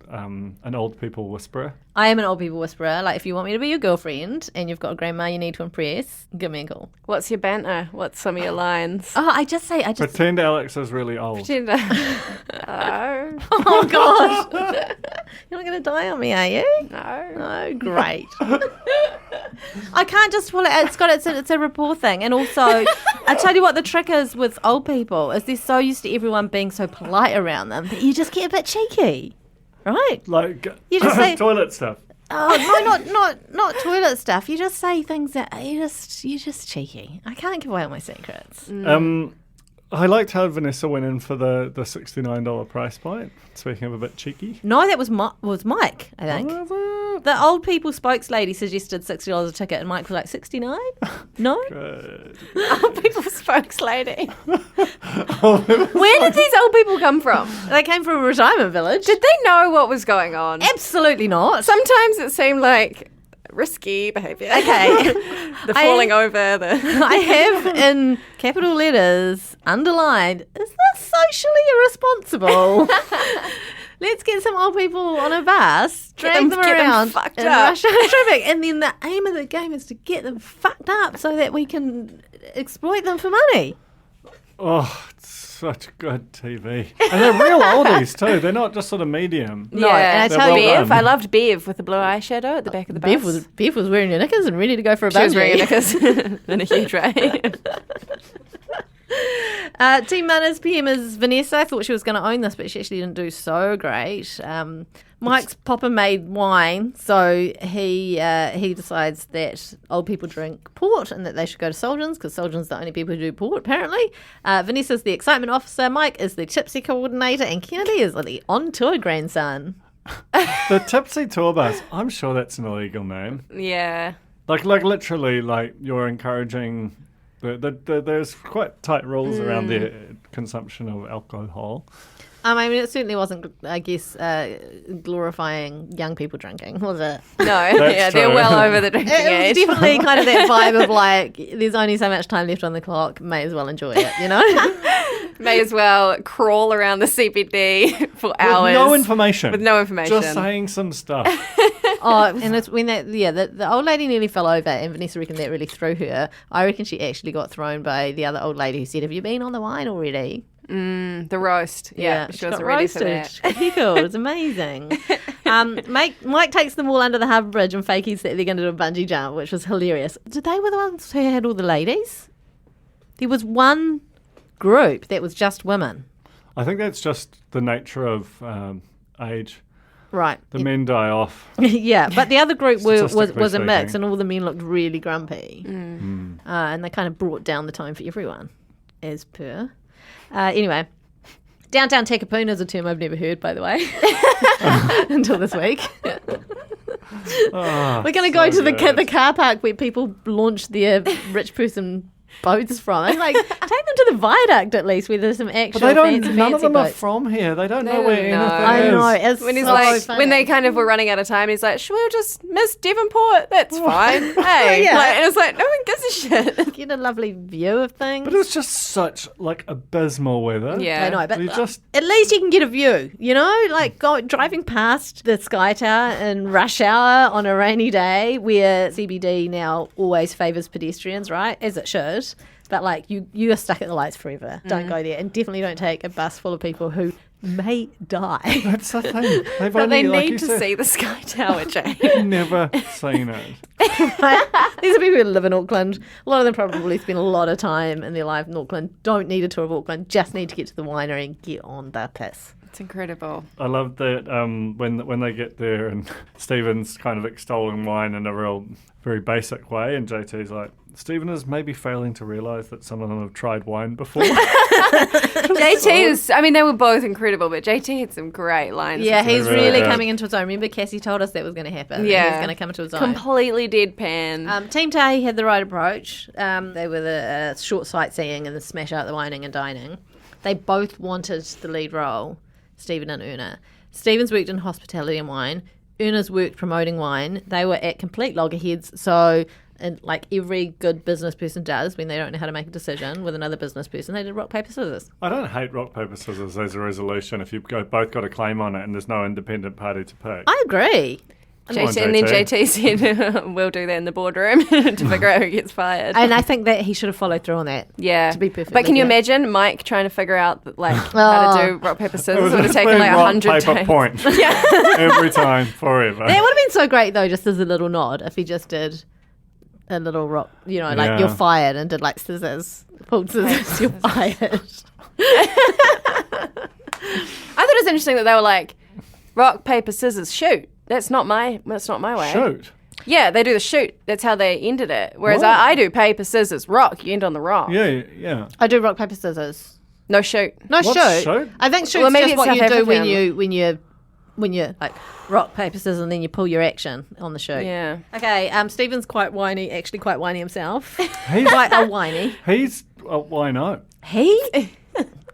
old people whisperer. I am an old people whisperer. Like if you want me to be your girlfriend and you've got a grandma you need to impress, give me a call. What's your banter? What's some of your lines? Oh, I just pretend Alex is really old. Pretend. Oh God. You're not going to die on me, are you? No. Oh, great. I can't just pull it out. It's a rapport thing. And also, I tell you what the trick is with old people is they're so used to everyone being so polite around them that you just get a bit cheeky, right? Like you just say toilet stuff. Oh no, not toilet stuff. You just say things that you're just cheeky. I can't give away all my secrets. I liked how Vanessa went in for the $69 price point. Speaking of a bit cheeky. No, that was Mike, I think. The old people spokes lady suggested $60 a ticket and Mike was like, 69? No? Good. Old people spokes lady. Where did these old people come from? They came from a retirement village. Did they know what was going on? Absolutely not. Sometimes it seemed like risky behaviour. Okay. The falling over. I have in capital letters underlined, is this socially irresponsible? Let's get some old people on a bus, drag them around fucked in up. rush hour traffic. And then the aim of the game is to get them fucked up so that we can exploit them for money. Oh, it's such good TV. And they're real oldies too. They're not just sort of medium. No, and I tell you, well Bev, I loved Bev with the blue eyeshadow at the back of the bus. Bev was wearing her knickers and ready to go for a bungee. She was wearing her knickers in a huge way. Team Mana's PM is Vanessa. I thought she was going to own this, but she actually didn't do so great. Mike's Papa made wine, so he decides that old people drink port and that they should go to Soldins because Soldins are the only people who do port, apparently. Vanessa's the excitement officer, Mike is the tipsy coordinator, and Kennedy is the on-tour grandson. The tipsy tour bus, I'm sure that's an illegal name. Yeah. Like literally, like you're encouraging There's quite tight rules around the consumption of alcohol. I mean, it certainly wasn't, I guess, glorifying young people drinking, was it? No, they're well over the drinking age. It was definitely kind of that vibe of like, there's only so much time left on the clock, may as well enjoy it, you know? May as well crawl around the CBD for hours. With no information. With no information. Just saying some stuff. And it's when the old lady nearly fell over, and Vanessa reckoned that really threw her. I reckon she actually got thrown by the other old lady who said, "Have you been on the wine already?" The roast. Yeah, she was got ready roasted. for that. She got pickled. It's amazing. Mike takes them all under the harbour bridge and fakies that they're going to do a bungee jump, which was hilarious. Did they were the ones who had all the ladies? There was one group that was just women. I think that's just the nature of age. Right. The men die off. Yeah, but the other group was a mix, speaking. and all the men looked really grumpy. And they kind of brought down the time for everyone, as per. Anyway, downtown Takapuna is a term I've never heard, by the way, until this week. We're going to go to the car park where people launch their rich person boats from. I'm like, take them to the viaduct at least, where there's some actual But they don't. fancy None of them boats. are from here. They don't know where anything I is. know. It's When he's so like, funny. when they kind of were running out of time, he's like, "We'll just miss Devonport. That's fine." Hey, Yeah. and it's like, no one gives a shit. Get a lovely view of things. But it was just such abysmal weather. Yeah. I know, but We just at least you can get a view, you know, like driving past the Sky Tower in rush hour on a rainy day, where CBD now always favours pedestrians, right? As it should. But like you are stuck at the lights forever. Don't go there, and definitely don't take a bus full of people who may die. That's the thing. They've But only, they like need you to said, see the Sky Tower, Jane. never seen it. These are people who live in Auckland. A lot of them probably spend a lot of time in their life in Auckland. Don't need a tour of Auckland. Just need to get to the winery and get on the piss. It's incredible. I love that when they get there and Stephen's kind of extolling wine in a real, very basic way, and JT's like, Stephen is maybe failing to realise that some of them have tried wine before. JT is, I mean, they were both incredible, but JT had some great lines. Yeah, he's really really good. coming into his own. Remember, Cassie told us that was going to happen. Yeah. He was going to come into his own. Completely deadpan. Team Tahi had the right approach. They were the short sightseeing and the smash out the wining and dining. They both wanted the lead role, Stephen and Una. Stephen's worked in hospitality and wine. Una's worked promoting wine. They were at complete loggerheads, so... And like every good business person does when they don't know how to make a decision with another business person, they did rock, paper, scissors. I don't hate rock, paper, scissors as a resolution if you've both got a claim on it and there's no independent party to pick. I agree. Come on, And then JT said, we'll do that in the boardroom to figure out who gets fired. And I think that he should have followed through on that. Yeah. To be perfectly But can you clear. imagine Mike trying to figure out like how to do rock, paper, It scissors? was It would have taken like rock, 100 paper, days. point. Every time, forever. That would have been so great though, just as a little nod, if he just did a little rock, you know, like you're fired, and did like scissors, pulled scissors, you're fired. I thought it was interesting that they were like, rock, paper, scissors, shoot. That's not my way. Shoot. Yeah, they do the shoot. That's how they ended it. Whereas What? I do paper, scissors, rock. You end on the rock. Yeah. I do rock, paper, scissors. No shoot. No What's shoot. shoot? I think shoot's Well, maybe just it's what South you do African. when you like rock, paper, scissors, and then you pull your action on the shoot. Yeah. Okay, Stephen's quite whiny, actually quite whiny himself. He's, Quite a whiny. he's why not? He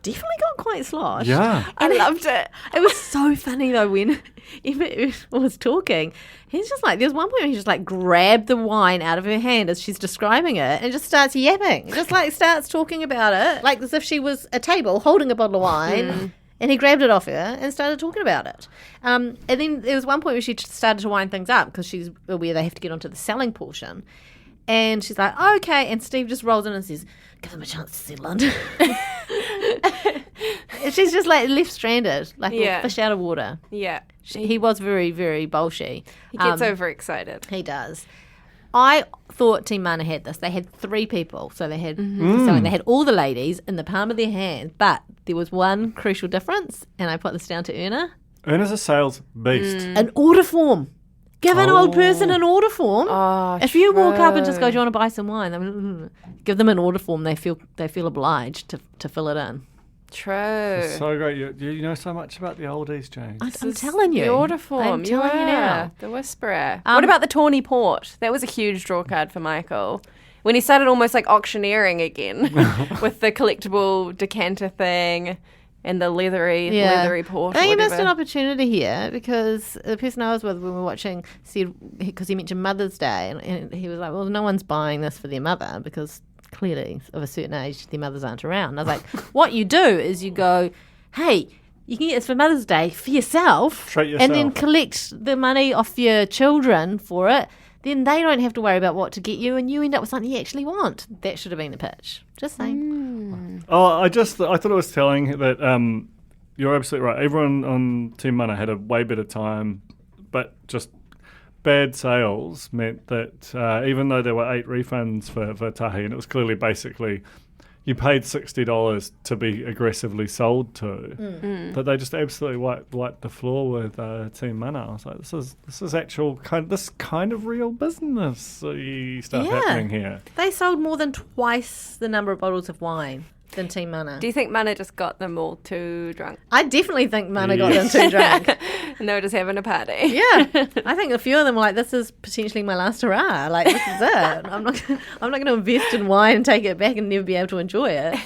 definitely got quite slosh. Yeah. I loved it. It was so funny though when Emma was talking. He's just like, there's one point where he just like grabbed the wine out of her hand as she's describing it and just starts yapping. Just like starts talking about it, like as if she was a table holding a bottle of wine. And he grabbed it off her and started talking about it. And then there was one point where she started to wind things up because she's aware they have to get onto the selling portion. And she's like, okay. And Steve just rolls in and says, give them a chance to settle under. And she's just like left stranded, like a fish out of water. Yeah. He was very, very bolshy. He gets overexcited. He does. I thought Team Mana had this. They had 3 people. So they had they had all the ladies in the palm of their hand. But there was one crucial difference, and I put this down to Una. Una's a sales beast. An order form. Give an old person an order form. Oh, if you walk up and just go, do you want to buy some wine? I mean, give them an order form. They feel obliged to fill it in. True. It's so great. You know so much about the oldies, Jane. I'm telling you. The order form. I'm telling you now. The whisperer. What about the tawny port? That was a huge draw card for Michael. when he started almost like auctioneering again with the collectible decanter thing and the leathery port. I think he missed an opportunity here because the person I was with when we were watching said, because he mentioned Mother's Day, and he was like, well, no one's buying this for their mother because clearly of a certain age their mothers aren't around. And I was like, what you do is you go, hey, you can get this for Mother's Day for yourself, Treat yourself. and then collect the money off your children for it. Then they don't have to worry about what to get you, and you end up with something you actually want. That should have been the pitch. Just saying. Oh, I thought it was telling that you're absolutely right. Everyone on Team Mana had a way better time, but just bad sales meant that even though there were 8 refunds for Tahi, and it was clearly basically you paid $60 to be aggressively sold to, but they just absolutely wiped the floor with Team Mana. I was like, this is actual kind of real business stuff happening here. They sold more than twice the number of bottles of wine than Team Mana. Do you think Mana just got them all too drunk? I definitely think Mana got them too drunk. And they were just having a party. Yeah. I think a few of them were like, this is potentially my last hurrah. Like, this is it. I'm not going to invest in wine and take it back and never be able to enjoy it.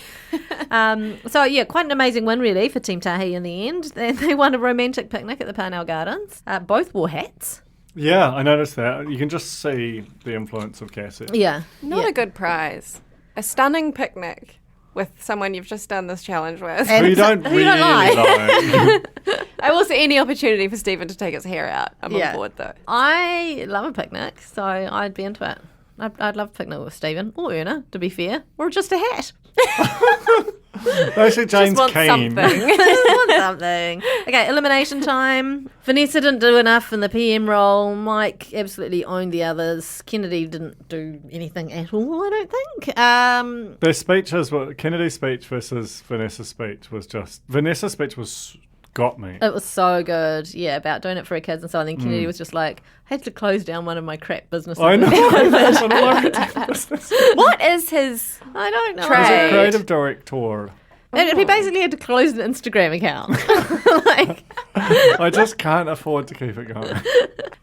So, yeah, quite an amazing win, really, for Team Tahi in the end. They won a romantic picnic at the Parnell Gardens. Both wore hats. Yeah, I noticed that. You can just see the influence of Cassie. Yeah. Not a good prize. A stunning picnic with someone you've just done this challenge with. Who you don't really like. I will see any opportunity for Stephen to take his hair out. I'm on board, though. I love a picnic, so I'd be into it. I'd love a picnic with Stephen or Erna, to be fair, or just a hat. Actually, Jane's just keen. Want something. Okay, elimination time. Vanessa didn't do enough in the PM role. Mike absolutely owned the others. Kennedy didn't do anything at all, I don't think. Their speeches were Kennedy's speech versus Vanessa's speech was just Vanessa's speech was got me. It was so good, yeah, about doing it for her kids and so on. And then Kennedy was just like, I had to close down one of my crap businesses. I know. What is his I don't know. He's a creative director. He basically had to close an Instagram account. I just can't afford to keep it going.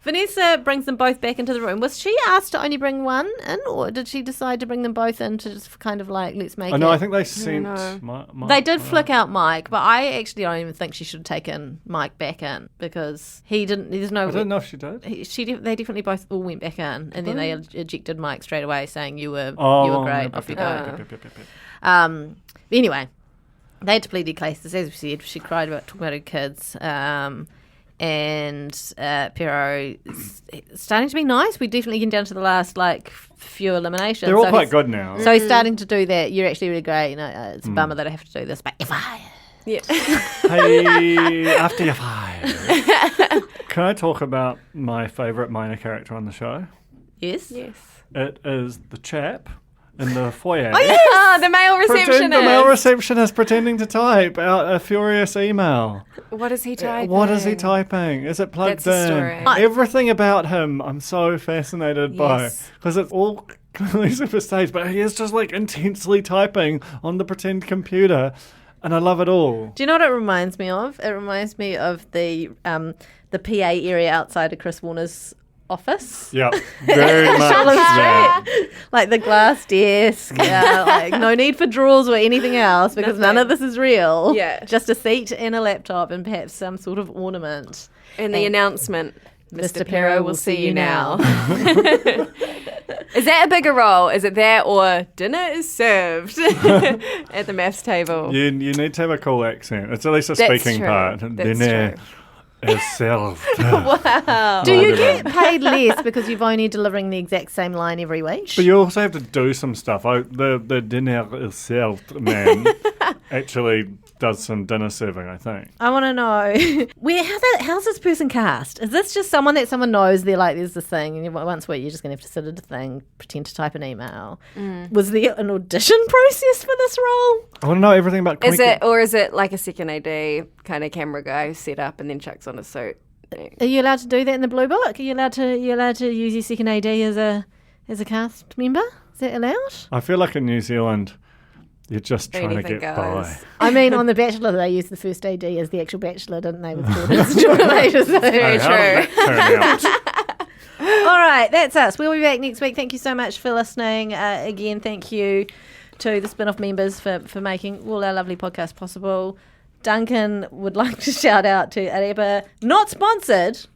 Vanessa brings them both back into the room. Was she asked to only bring one in, or did she decide to bring them both in to just kind of like, let's make it? No, I think they sent Mike. They did flick out Mike, but I actually don't even think she should have taken Mike back in because he didn't. There's no. I don't know if she did. They definitely both all went back in, and then they ejected Mike straight away, saying you were great. Off you go. Anyway. They had to plead their cases, as we said. She cried about talking about her kids. And Pero is starting to be nice. We definitely get down to the last few eliminations. They're all quite good now. So he's starting to do that. You're actually really great. It's a bummer that I have to do this, but if I... Yeah. Hey, after you're fired. Can I talk about my favourite minor character on the show? Yes. It is the chap in the foyer. Oh, yes! The male receptionist. The male receptionist pretending to type out a furious email. What is he typing? What is he typing? Is it plugged That's the in? story. Everything about him I'm so fascinated by. Because it's all clearly super staged, but he is just intensely typing on the pretend computer. And I love it all. Do you know what it reminds me of? It reminds me of the PA area outside of Chris Warner's office. Yeah, very much that. Like the glass desk. Yeah, no need for drawers or anything else because none of this is real. Yeah. Just a seat and a laptop and perhaps some sort of ornament. And the announcement, Mr. Pero will see you now. Is that a bigger role? Is it that or dinner is served at the maths table? You need to have a cool accent. It's at least a speaking part. Dinner is served. Wow. Do you get paid less because you've only delivering the exact same line every week? But you also have to do some stuff. The dinner is served man actually does some dinner serving, I think. I want to know how's this person cast? Is this just someone that someone knows? They're like, there's this thing, and once a week you're just going to have to sit at a thing, pretend to type an email. Was there an audition process for this role? I want to know everything about. Is it like a second AD kind of camera guy set up and then chucks on a suit? Are you allowed to do that in the Blue Book? Are you allowed to use your second AD as a cast member? Is that allowed? I feel like in New Zealand, you're just trying to get by. I mean, on The Bachelor, they used the first AD as the actual Bachelor, didn't they? With Very true. All right, that's us. We'll be back next week. Thank you so much for listening. Again, thank you to the Spin-Off members for making all our lovely podcasts possible. Duncan would like to shout out to Arepa. Not sponsored,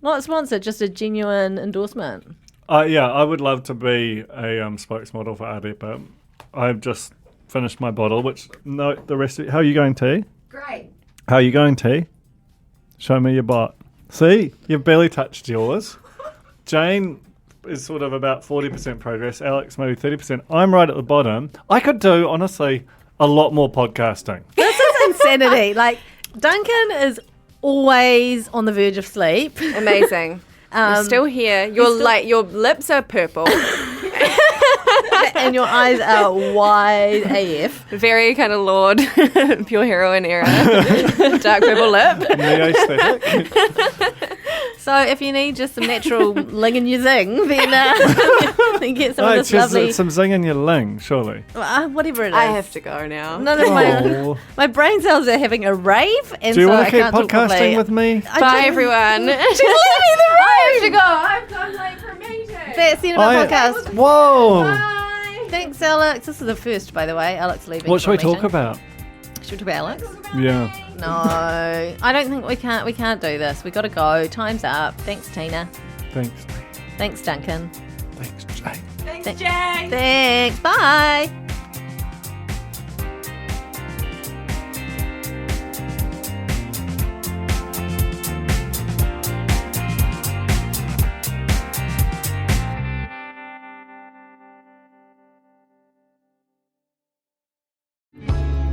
just a genuine endorsement. Yeah, I would love to be a spokesmodel for Arepa. I've just finished my bottle, the rest of it. How are you going, T? Great. How are you going, T? Show me your bot. See? You've barely touched yours. Jane is sort of about 40% progress. Alex, maybe 30%. I'm right at the bottom. I could do, honestly, a lot more podcasting. This is insanity. Like, Duncan is always on the verge of sleep. Amazing. You're still here. Your lips are purple. And your eyes are wide AF. Very kind of Lord, pure heroine era. Dark purple lip. Neo-aesthetic. So if you need just some natural ling in your zing, then get some of this lovely... Some zing in your ling, surely. Whatever it is. I have to go now. None of my brain cells are having a rave, and do you so want I to keep can't talk properly. podcasting with me? Bye, everyone. She's leaving the room. I have to go. I'm late for a meeting. That's the end of our podcast. Whoa. Bye. Thanks, Alex. This is the first, by the way. Alex leaving. What should we for a talk meeting. about? Should we talk about Alex? Yeah. No, I don't think we can't. We can't do this. We got to go. Time's up. Thanks, Tina. Thanks. Thanks, Duncan. Thanks, Jane. Thanks, Jane. Thanks. Bye.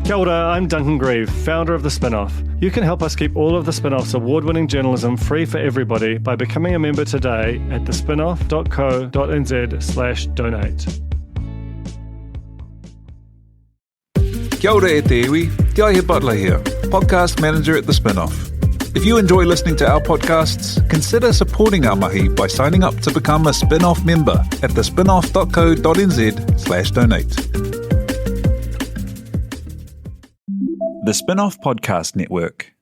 Kia ora, I'm Duncan Grieve, founder of The Spin-Off. You can help us keep all of The Spin-Off's award-winning journalism free for everybody by becoming a member today at thespinoff.co.nz/donate. Kia ora e te iwi, Te Aihe Butler here, podcast manager at The Spin-Off. If you enjoy listening to our podcasts, consider supporting our mahi by signing up to become a Spin-Off member at thespinoff.co.nz/donate. The Spin-Off Podcast Network.